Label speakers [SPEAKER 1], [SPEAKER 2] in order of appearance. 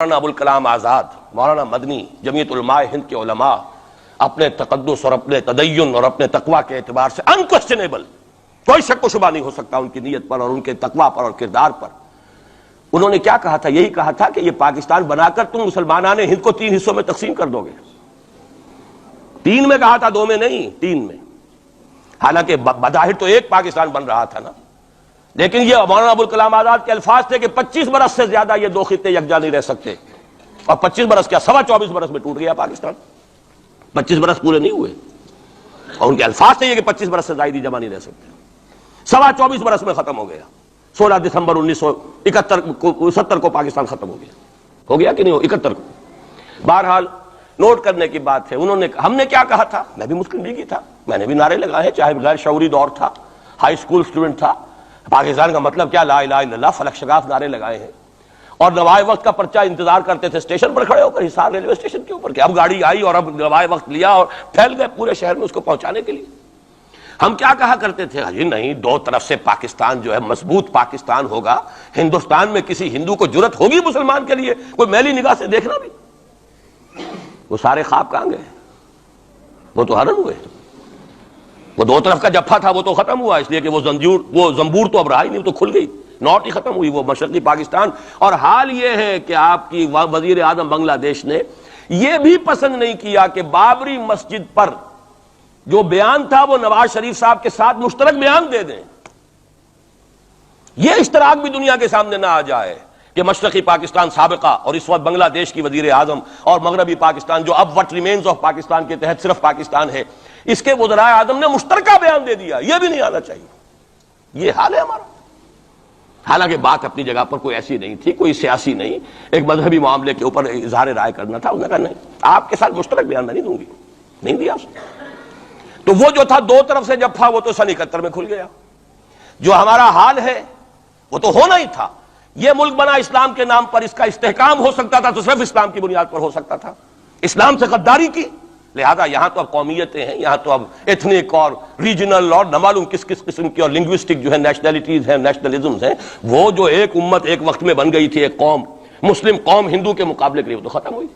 [SPEAKER 1] مولانا ابوالکلام آزاد، مولانا مدنی، جمعیت علماء ہند کے علماء اپنے تقدس اور اپنے تدین اور اپنے تقوی کے اعتبار سے انکوسچنیبل، کوئی شک و شبہ نہیں ہو سکتا ان کی نیت پر اور ان کے تقوی پر اور کردار پر، انہوں نے کیا کہا تھا؟ یہی کہا تھا کہ یہ پاکستان بنا کر تم مسلمانان ہند کو 3 حصوں میں تقسیم کر دو گے۔ 3 میں کہا تھا، 2 میں نہیں، 3 میں۔ حالانکہ بظاہر تو ایک پاکستان بن رہا تھا نا، لیکن یہ مولانا ابوالکلام آزاد کے الفاظ تھے کہ 25 برس سے زیادہ یہ 2 خطے یکجا نہیں رہ سکتے، اور 25 برس کیا، 24.25 برس میں ٹوٹ گیا پاکستان، 25 برس پورے نہیں ہوئے، اور ان کے الفاظ تھے یہ کہ 25 برس سے زائد جمع نہیں رہ سکتے، 24.25 برس میں ختم ہو گیا۔ 16 دسمبر 1970 کو پاکستان ختم ہو گیا کہ نہیں ہو 71 کو۔ بہرحال نوٹ کرنے کی بات ہے، ہم نے کیا کہا تھا؟ میں بھی مسلم لیگی تھا، میں نے بھی نعرے لگائے، چاہے غیر شعوری دور تھا، ہائی اسکول اسٹوڈنٹ تھا۔ پاکستان کا مطلب کیا، لا الہ الا اللہ، فلک شگاف نعرے لگائے ہیں، اور نوائے وقت کا پرچہ انتظار کرتے تھے اسٹیشن پر کھڑے ہو کر، حصار ریلوے اسٹیشن کے اوپر، کہ اب گاڑی آئی اور اب نوائے وقت لیا اور پھیل گئے پورے شہر میں اس کو پہنچانے کے لیے۔ ہم کیا کہا کرتے تھے؟ جی نہیں، 2 طرف سے پاکستان جو ہے مضبوط پاکستان ہوگا، ہندوستان میں کسی ہندو کو جرت ہوگی مسلمان کے لیے کوئی میلی نگاہ سے دیکھنا بھی؟ وہ سارے خواب کہاں گئے؟ وہ تو حرم ہوئے، وہ 2 طرف کا جفا تھا وہ تو ختم ہوا، اس لیے کہ وہ زنبور تو اب رہا ہی نہیں، تو کھل گئی، نوٹ ہی ختم ہوئی وہ مشرقی پاکستان۔ اور حال یہ ہے کہ آپ کی وزیر اعظم بنگلہ دیش نے یہ بھی پسند نہیں کیا کہ بابری مسجد پر جو بیان تھا وہ نواز شریف صاحب کے ساتھ مشترک بیان دے دیں۔ یہ اشتراک بھی دنیا کے سامنے نہ آ جائے کہ مشرقی پاکستان سابقہ اور اس وقت بنگلہ دیش کی وزیر اعظم اور مغربی پاکستان جو اب وٹ ریمینز آف پاکستان کے تحت صرف پاکستان ہے، اس کے وزرائے اعظم نے مشترکہ بیان دے دیا۔ یہ بھی نہیں آنا چاہیے، یہ حال ہے ہمارا۔ حالانکہ بات اپنی جگہ پر کوئی ایسی نہیں تھی، کوئی سیاسی نہیں، ایک مذہبی معاملے کے اوپر اظہار رائے کرنا تھا۔ انہوں نے کہا نہیں، آپ کے ساتھ مشترک بیان میں نہیں دوں گی، نہیں دیا اس نے۔ تو وہ جو تھا 2 طرف سے جفا، وہ تو 71 میں کھل گیا۔ جو ہمارا حال ہے وہ تو ہونا ہی تھا۔ یہ ملک بنا اسلام کے نام پر، اس کا استحکام ہو سکتا تھا تو صرف اسلام کی بنیاد پر ہو سکتا تھا، اسلام سے غداری کی۔ لہذا یہاں تو اب قومیتیں ہیں، یہاں تو اب ایتھنک اور ریجنل اور نہ معلوم کس قسم کی اور لنگوسٹک جو ہے نیشنلٹیز ہیں، نیشنلزمز ہیں، وہ جو ایک امت ایک وقت میں بن گئی تھی، ایک قوم، مسلم قوم ہندو کے مقابلے کے لیے، وہ تو ختم ہوئی۔